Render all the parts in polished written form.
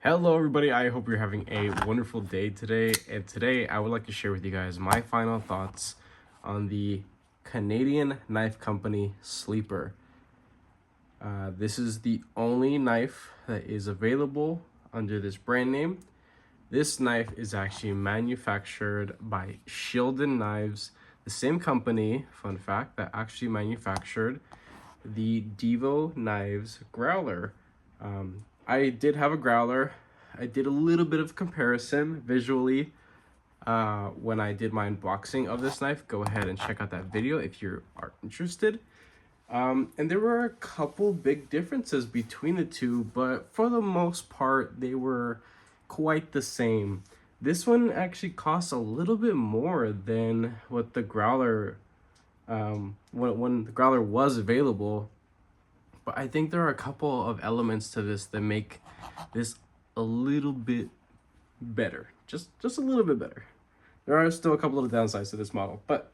Hello everybody, I hope you're having a wonderful day today, and today I would like to share with you guys my final thoughts on the Canadian Knife Company Sleeper. This is the only knife that is available under this brand name. This knife is actually manufactured by Shieldon Knives, the same company, fun fact, that actually manufactured the Devo Knives Growler. I did have a Growler. I did a little bit of comparison visually when I did my unboxing of this knife. Go ahead and check out that video if you are interested. And there were a couple big differences between the two, but for the most part, they were quite the same. This one actually costs a little bit more than what the Growler, when the Growler was available. But I think there are a couple of elements to this that make this a little bit better. Just a little bit better. There are still a couple of downsides to this model, but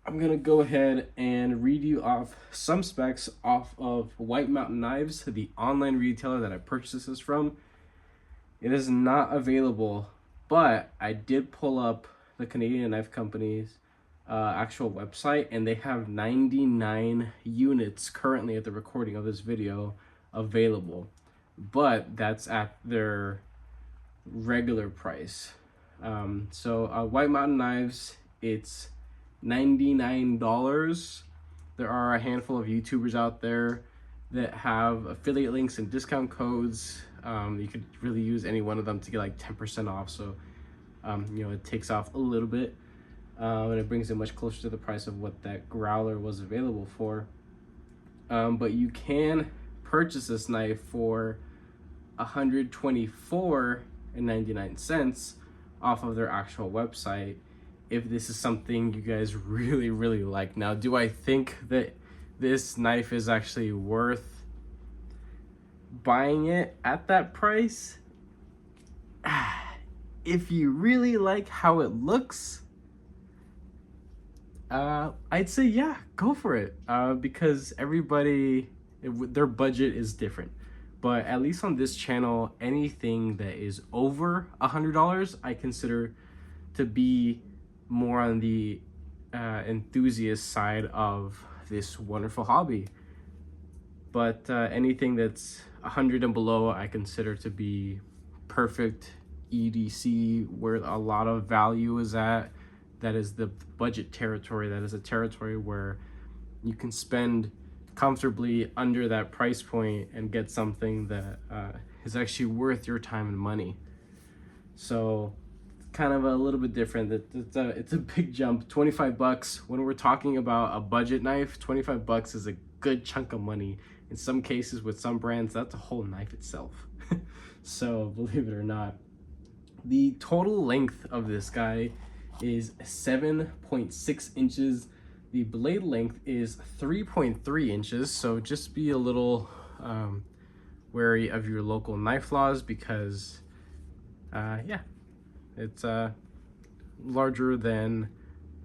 I'm gonna go ahead and read you off some specs off of White Mountain Knives, the online retailer that I purchased this from. It is not available, but I did pull up the Canadian Knife Company's actual website, and they have 99 units currently at the recording of this video available, but that's at their regular price. So White Mountain Knives, it's $99. There are a handful of YouTubers out there that have affiliate links and discount codes. You could really use any one of them to get like 10% off, so it takes off a little bit, and it brings it much closer to the price of what that Growler was available for. But you can purchase this knife for $124.99 off of their actual website if this is something you guys really like. Now, do I think that this knife is actually worth buying it at that price? If you really like how it looks, I'd say yeah, go for it, because everybody, their budget is different. But at least on this channel, anything that is over $100 I consider to be more on the enthusiast side of this wonderful hobby. But anything that's 100 and below I consider to be perfect EDC, where a lot of value is at. That is the budget territory. That is a territory where you can spend comfortably under that price point and get something that is actually worth your time and money. So kind of a little bit different. It's a big jump. 25 bucks. When we're talking about a budget knife, 25 bucks is a good chunk of money. In some cases with some brands, that's a whole knife itself. So believe it or not, the total length of this guy is 7.6 inches. The blade length is 3.3 inches. So just be a little wary of your local knife laws, because yeah, it's larger than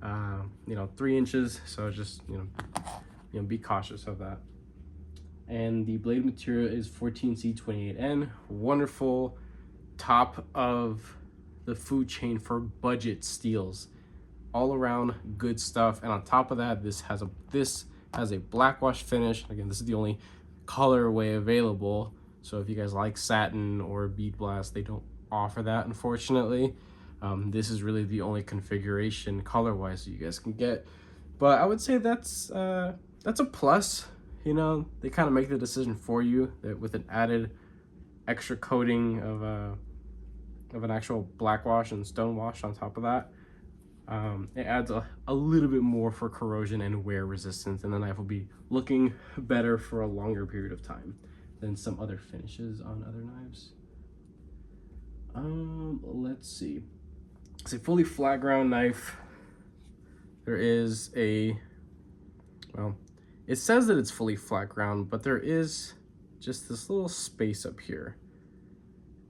3 inches. So just be cautious of that. And the blade material is 14C28N. Wonderful, top of the food chain for budget steels. All around good stuff. And on top of that, this has a black wash finish. Again, this is the only colorway available. So if you guys like satin or bead blast, they don't offer that, unfortunately. This is really the only configuration color-wise that you guys can get. But I would say that's a plus. They kind of make the decision for you, that with an added extra coating of an actual black wash and stone wash on top of that. It adds a little bit more for corrosion and wear resistance, and the knife will be looking better for a longer period of time than some other finishes on other knives. Let's see. It's a fully flat ground knife. There is it says that it's fully flat ground, but there is just this little space up here.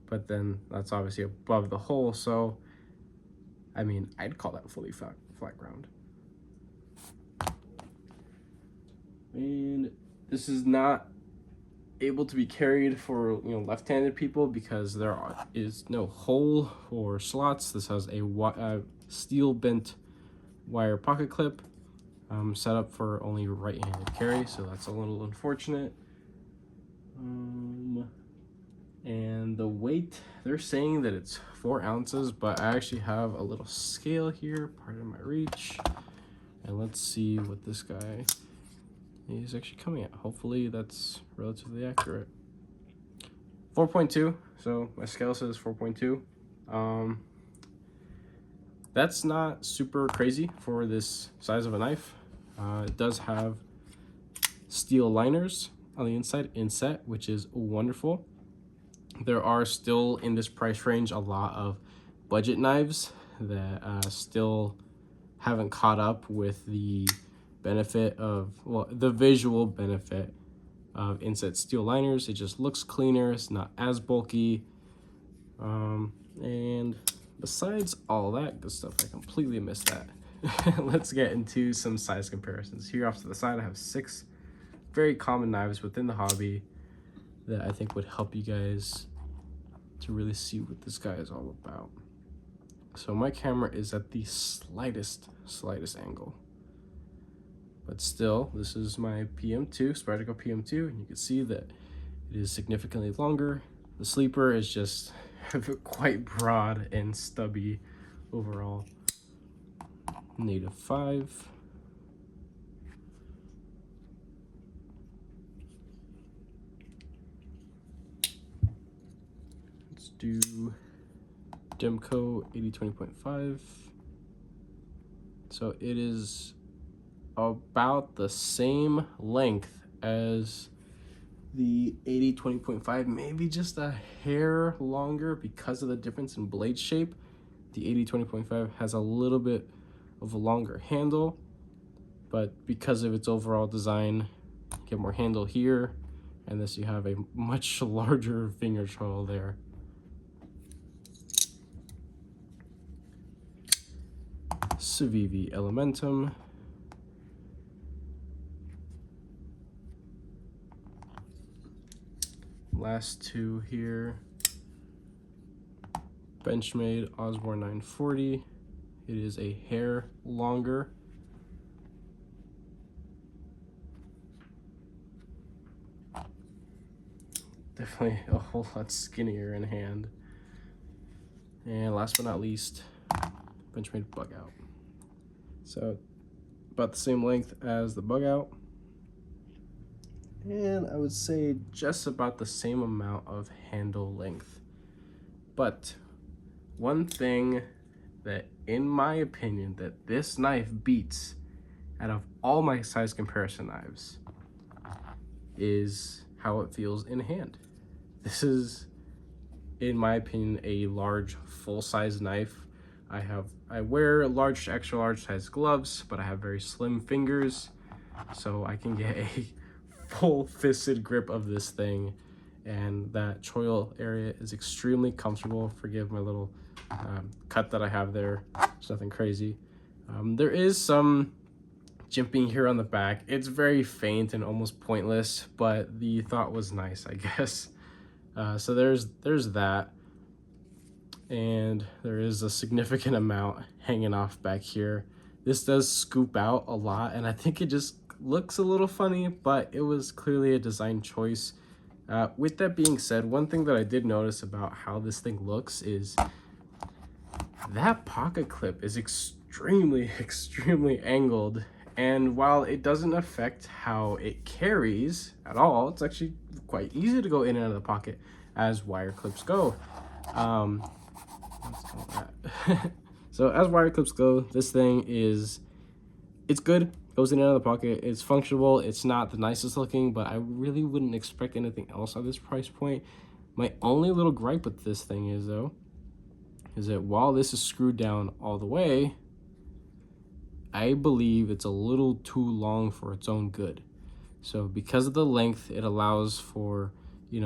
But then that's obviously above the hole, so I mean, I'd call that fully flat ground. And this is not able to be carried for left-handed people because there is no hole or slots. This has a steel bent wire pocket clip set up for only right-handed carry, so that's a little unfortunate. And the weight, they're saying that it's 4 ounces, but I actually have a little scale here, pardon my reach, and let's see what this guy is actually coming at. Hopefully that's relatively accurate. 4.2, so my scale says 4.2. That's not super crazy for this size of a knife. It does have steel liners on the inside inset, which is wonderful. There are still in this price range a lot of budget knives that still haven't caught up with the benefit of, well, the visual benefit of inset steel liners. It just looks cleaner, it's not as bulky, and besides all that good stuff, I completely missed that. Let's get into some size comparisons. Here off to the side, I have 6 very common knives within the hobby that I think would help you guys to really see what this guy is all about. So my camera is at the slightest angle, but still, this is my PM2, Spyderco PM2, and you can see that it is significantly longer. The sleeper is just quite broad and stubby overall. Native 5. Let's do Demco 80-20.5. So it is about the same length as the 80-20.5, maybe just a hair longer because of the difference in blade shape. The 80-20.5 has a little bit of a longer handle, but because of its overall design, you get more handle here, and this you have a much larger finger trail there. Civivi Elementum. Last 2 here. Benchmade Osborne 940. It is a hair longer. Definitely a whole lot skinnier in hand. And last but not least, Benchmade Bug Out. So about the same length as the Bug Out. And I would say just about the same amount of handle length. But one thing that, in my opinion, that this knife beats out of all my size comparison knives is how it feels in hand. This is, in my opinion, a large full-size knife. I wear large to extra large size gloves, but I have very slim fingers, so I can get a full fisted grip of this thing, and that choil area is extremely comfortable. Forgive my little cut that I have there. It's nothing crazy. There is some jimping here on the back. It's very faint and almost pointless, but the thought was nice, I guess. So there's that, and there is a significant amount hanging off back here. This does scoop out a lot, and I think it just looks a little funny, but it was clearly a design choice. With that being said, one thing that I did notice about how this thing looks is that pocket clip is extremely angled, and while it doesn't affect how it carries at all, it's actually quite easy to go in and out of the pocket as wire clips go. Let's call that. So as wire clips go, this thing it's good, goes in and out of the pocket, it's functional. It's not the nicest looking, but I really wouldn't expect anything else at this price point. My only little gripe with this thing is that while this is screwed down all the way, I believe it's a little too long for its own good. So because of the length, it allows for,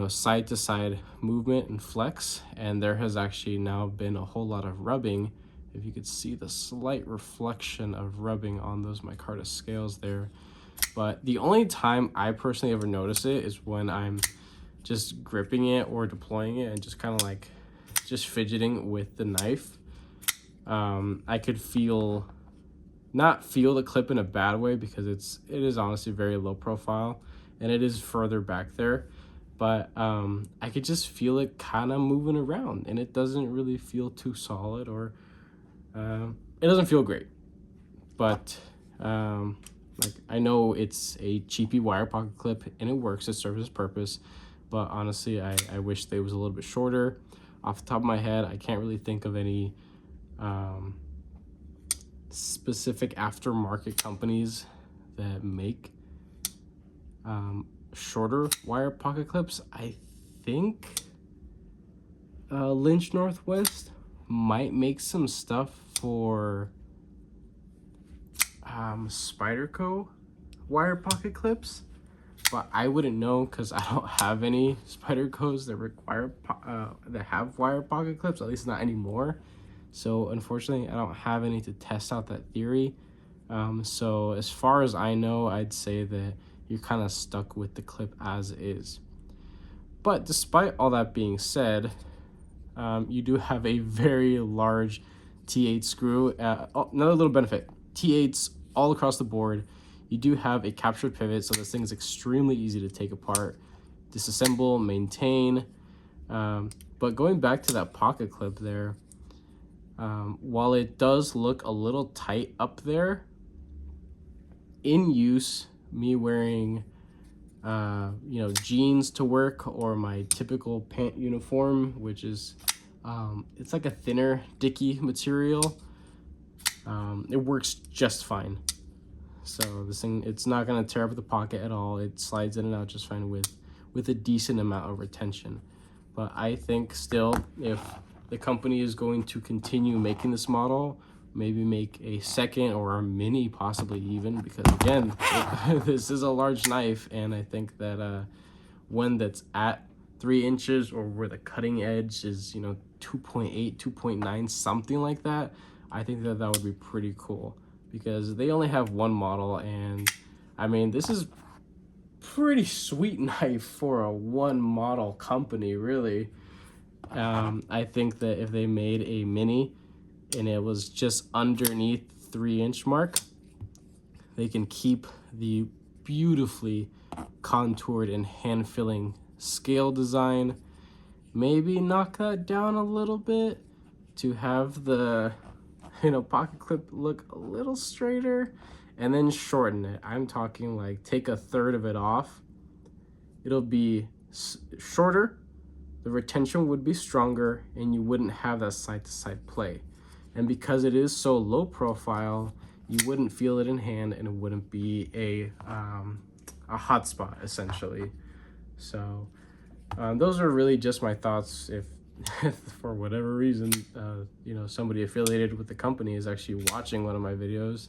side to side movement and flex, and there has actually now been a whole lot of rubbing. If you could see the slight reflection of rubbing on those micarta scales there. But the only time I personally ever notice it is when I'm just gripping it or deploying it and just kind of like just fidgeting with the knife, I could not feel the clip in a bad way, because it is honestly very low profile and it is further back there, but I could just feel it kind of moving around, and it doesn't really feel too solid, or it doesn't feel great. But like, I know it's a cheapy wire pocket clip and it works, it serves its purpose, but honestly I wish they was a little bit shorter. Off the top of my head, I can't really think of any specific aftermarket companies that make shorter wire pocket clips. I think Lynch Northwest might make some stuff for Spyderco wire pocket clips, but I wouldn't know because I don't have any Spydercos that require that have wire pocket clips, at least not anymore. So unfortunately, I don't have any to test out that theory. So as far as I know, I'd say that you're kind of stuck with the clip as is. But despite all that being said, you do have a very large T8 screw. Another little benefit, T8s all across the board. You do have a captured pivot, so this thing is extremely easy to take apart, disassemble, maintain. But going back to that pocket clip there, while it does look a little tight up there, in use, me wearing jeans to work, or my typical pant uniform, which is it's like a thinner dicky material, it works just fine. So this thing, it's not going to tear up the pocket at all. It slides in and out just fine with a decent amount of retention. But I think still, if the company is going to continue making this model, maybe make a second or a mini, possibly even, because again, this is a large knife, and I think that one that's at 3 inches, or where the cutting edge is 2.8, 2.9, something like that, I think that would be pretty cool, because they only have one model, and I mean, this is pretty sweet knife for a one model company, really. I think that if they made a mini and it was just underneath 3-inch mark, they can keep the beautifully contoured and hand-filling scale design, maybe knock that down a little bit to have the pocket clip look a little straighter, and then shorten it. I'm talking like take a third of it off. It'll be shorter, the retention would be stronger, and you wouldn't have that side-to-side play. And because it is so low profile, you wouldn't feel it in hand, and it wouldn't be a hot spot, essentially. So those are really just my thoughts. If for whatever reason, somebody affiliated with the company is actually watching one of my videos,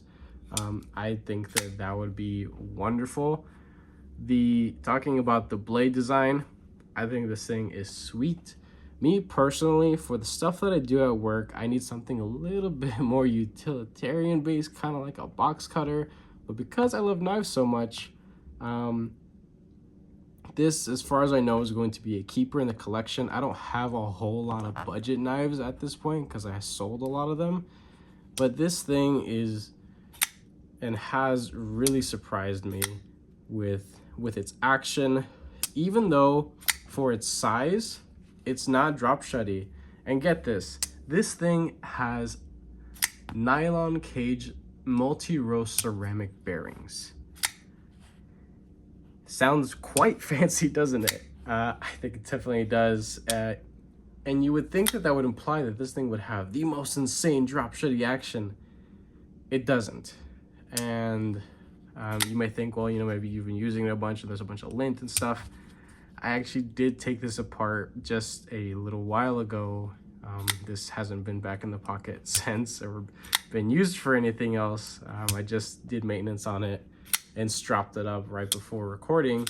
I think that would be wonderful. Talking about the blade design, I think this thing is sweet. Me personally, for the stuff that I do at work, I need something a little bit more utilitarian based, kind of like a box cutter. But because I love knives so much, this, as far as I know, is going to be a keeper in the collection. I don't have a whole lot of budget knives at this point because I sold a lot of them. But this thing is and has really surprised me with its action, even though for its size, it's not drop shutty. And get this thing has nylon cage multi-row ceramic bearings. Sounds quite fancy, doesn't it? I think it definitely does. And you would think that would imply that this thing would have the most insane drop shutty action. It doesn't. And you might think, well, maybe you've been using it a bunch and there's a bunch of lint and stuff. I actually did take this apart just a little while ago. This hasn't been back in the pocket since or been used for anything else. I just did maintenance on it and stropped it up right before recording.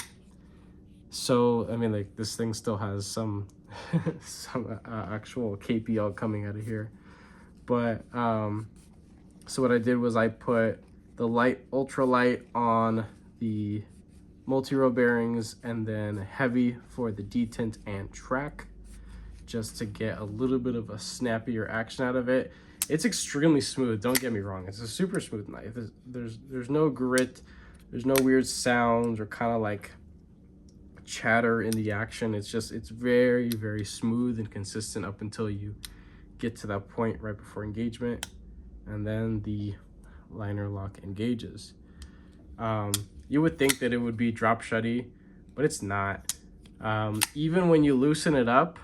So, I mean, like, this thing still has some actual KPL coming out of here. But, so what I did was I put the light, ultralight on the multi-row bearings, and then heavy for the detent and track, just to get a little bit of a snappier action out of it. It's extremely smooth, don't get me wrong. It's a super smooth knife. There's no grit, there's no weird sounds or kind of like chatter in the action. It's very, very smooth and consistent up until you get to that point right before engagement, and then the liner lock engages. You would think that it would be drop shutty, but it's not. Even when you loosen it up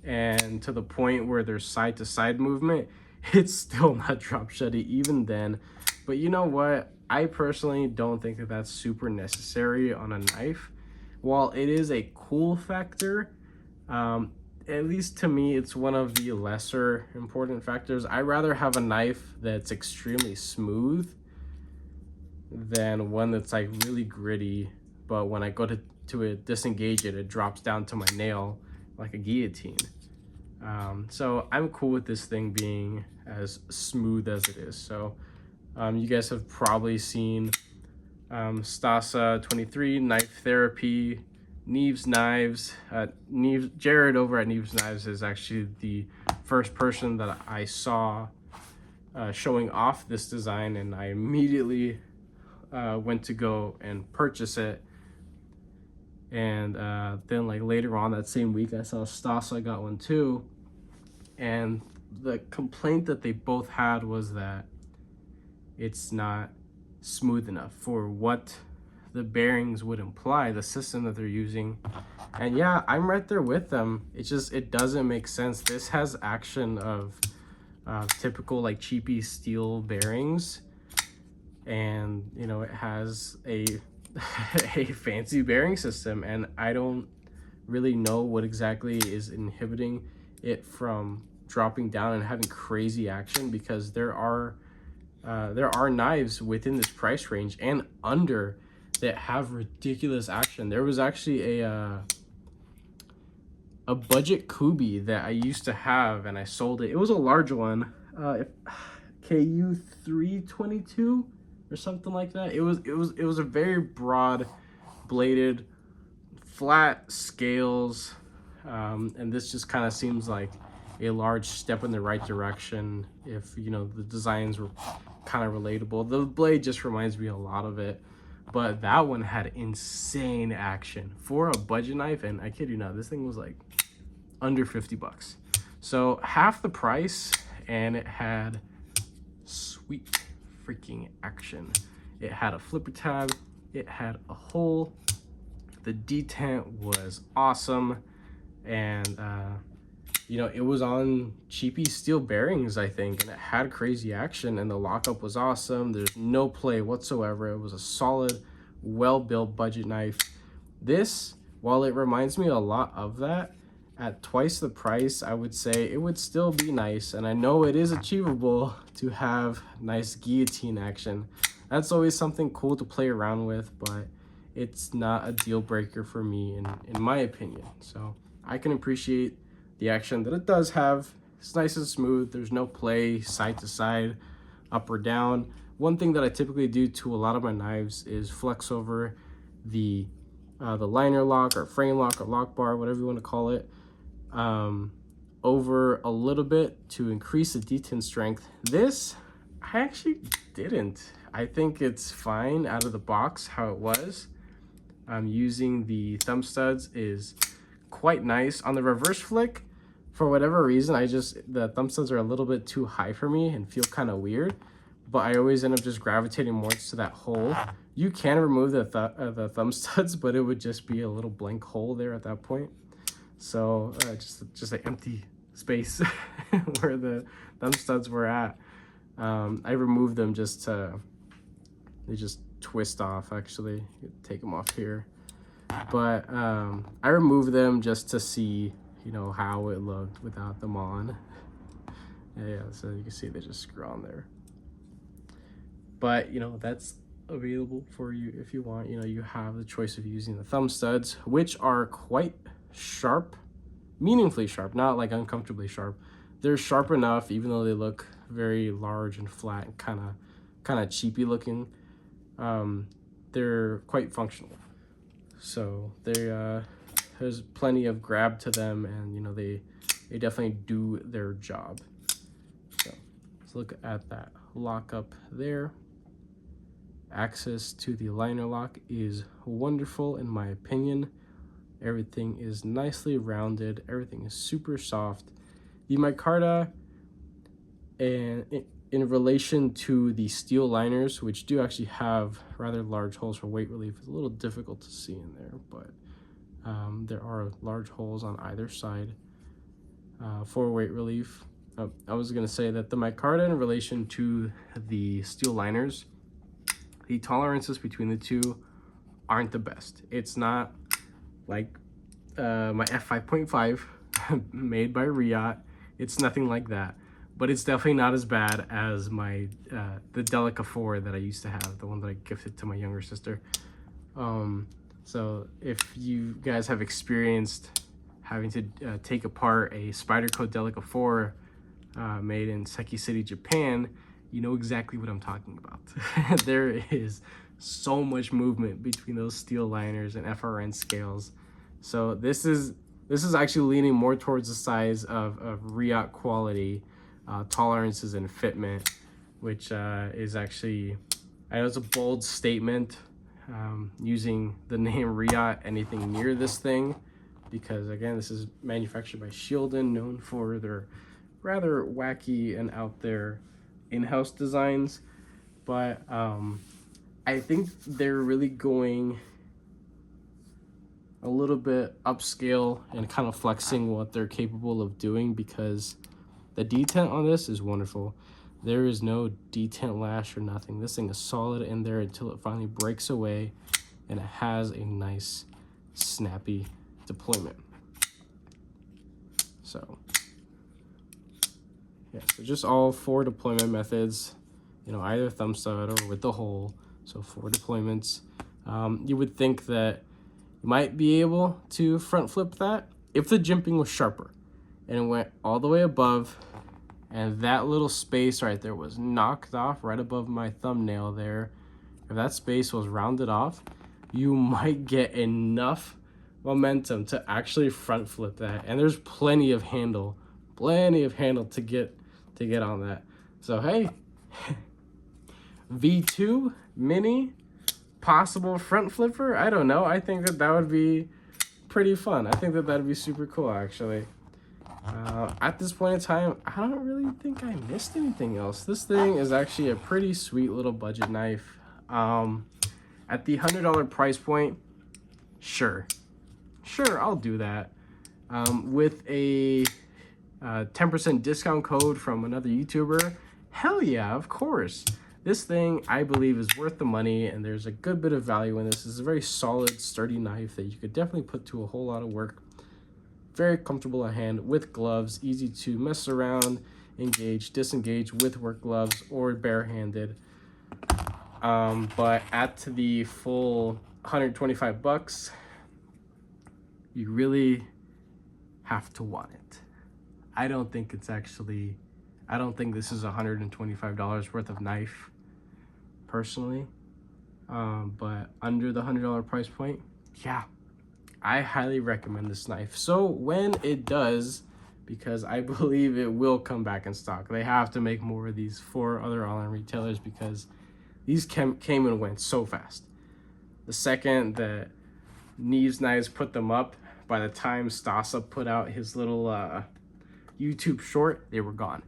and to the point where there's side to side movement, it's still not drop shutty even then. But you know what? I personally don't think that that's super necessary on a knife. While it is a cool factor, at least to me, it's one of the lesser important factors. I'd rather have a knife that's extremely smooth than one that's like really gritty, but when I go to it, disengage it, it drops down to my nail like a guillotine. So I'm cool with this thing being as smooth as it is. So you guys have probably seen Stasa 23, Knife Therapy, Neves Knives. Jared over at Neves Knives is actually the first person that I saw showing off this design, and I immediately went to go and purchase it. And then like later on that same week, I saw Stasa got one too, and the complaint that they both had was that it's not smooth enough for what the bearings would imply, the system that they're using. And yeah, I'm right there with them. It doesn't make sense. This has action of typical like cheapy steel bearings, and you know, it has a a fancy bearing system, and I don't really know what exactly is inhibiting it from dropping down and having crazy action, because there are knives within this price range and under that have ridiculous action. There was actually a budget Kubi that I used to have, and I sold it. It was a large one, KU 322 or something like that. It was a very broad bladed, flat scales, and this just kind of seems like a large step in the right direction if, you know, the designs were kind of relatable. The blade just reminds me a lot of it, but that one had insane action for a budget knife, and I kid you not, this thing was like under 50 bucks. So half the price, and it had sweet freaking action. It had a flipper tab, it had a hole, the detent was awesome, and you know, it was on cheapy steel bearings, I think, and it had crazy action, and the lockup was awesome. There's no play whatsoever. It was a solid, well-built budget knife. This, while it reminds me a lot of that, at twice the price, I would say it would still be nice. And I know it is achievable to have nice guillotine action. That's always something cool to play around with, but it's not a deal breaker for me in my opinion. So I can appreciate the action that it does have. It's nice and smooth. There's no play side to side, up or down. One thing that I typically do to a lot of my knives is flex over the liner lock or frame lock or lock bar, whatever you want to call it, over a little bit to increase the detent strength. This, I actually didn't. I think it's fine out of the box how it was. Using the thumb studs is quite nice. On the reverse flick, for whatever reason, the thumb studs are a little bit too high for me and feel kind of weird, but I always end up just gravitating more to that hole. You can remove the thumb studs, but it would just be a little blank hole there at that point. So just an empty space where the thumb studs were at. I removed them they just twist off, actually. Take them off here. But I removed them just to see, you know, how it looked without them on. Yeah, so you can see they just screw on there. But, you know, that's available for you if you want. You know, you have the choice of using the thumb studs, which are quite sharp, meaningfully sharp, not like uncomfortably sharp. They're sharp enough, even though they look very large and flat and kind of cheapy looking. They're quite functional. So there's plenty of grab to them, and you know they definitely do their job. So let's look at that lockup there. Access to the liner lock is wonderful in my opinion. Everything is nicely rounded. Everything is super soft. The micarta, and in relation to the steel liners, which do actually have rather large holes for weight relief, it's a little difficult to see in there, but there are large holes on either side for weight relief. I was going to say that the micarta in relation to the steel liners, the tolerances between the two aren't the best. It's not like my F5.5 made by Riot. It's nothing like that, but it's definitely not as bad as my the Delica 4 that I used to have, the one that I gifted to my younger sister. So if you guys have experienced having to take apart a Spyderco Delica 4 made in Seki City, Japan, you know exactly what I'm talking about. There is so much movement between those steel liners and FRN scales. So this is actually leaning more towards the size of Riot quality tolerances and fitment, which is actually, I know it's a bold statement using the name Riot anything near this thing, because again, this is manufactured by Shieldon, known for their rather wacky and out there in-house designs. But I think they're really going a little bit upscale and kind of flexing what they're capable of doing, because the detent on this is wonderful. There is no detent lash or nothing. This thing is solid in there until it finally breaks away, and it has a nice snappy deployment. So yeah, so just all 4 deployment methods, you know, either thumb stud or with the hole. So 4 deployments. You would think that you might be able to front flip that if the jimping was sharper and it went all the way above, and that little space right there was knocked off right above my thumbnail there. If that space was rounded off, you might get enough momentum to actually front flip that. And there's plenty of handle to get on that. So hey, V2 mini possible front flipper, I don't know. I think that would be pretty fun. I think that that'd be super cool actually. At this point in time, I don't really think I missed anything else. This thing is actually a pretty sweet little budget knife. At the $100 price point, sure, I'll do that. With a 10% discount code from another YouTuber, hell yeah, of course. This thing, I believe, is worth the money, and there's a good bit of value in this. It's a very solid, sturdy knife that you could definitely put to a whole lot of work. Very comfortable at hand with gloves, easy to mess around, engage, disengage with work gloves or barehanded. But at the full 125 bucks, you really have to want it. I don't think this is $125 worth of knife personally. But under the $100 price point, yeah, I highly recommend this knife. So when it does, because I believe it will come back in stock, they have to make more of these for other online retailers, because these came and went so fast. The second that Neves Knives put them up, by the time Stasa put out his little YouTube short, they were gone.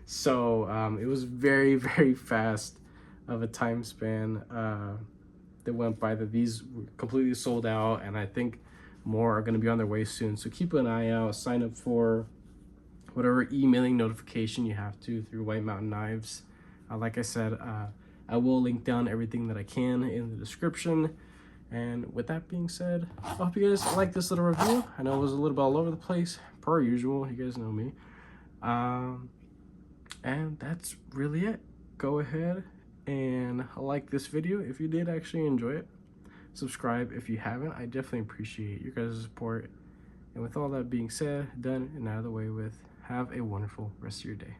So it was very, very fast of a time span that went by that these were completely sold out, and I think more are going to be on their way soon. So keep an eye out, sign up for whatever emailing notification you have to through White Mountain Knives. Like I said, I will link down everything that I can in the description. And with that being said, I hope you guys like this little review. I know it was a little bit all over the place, per usual. You guys know me. And that's really it. Go ahead and like this video if you did actually enjoy it. Subscribe if you haven't. I definitely appreciate your guys' support. And with all that being said, done, and out of the way with, have a wonderful rest of your day.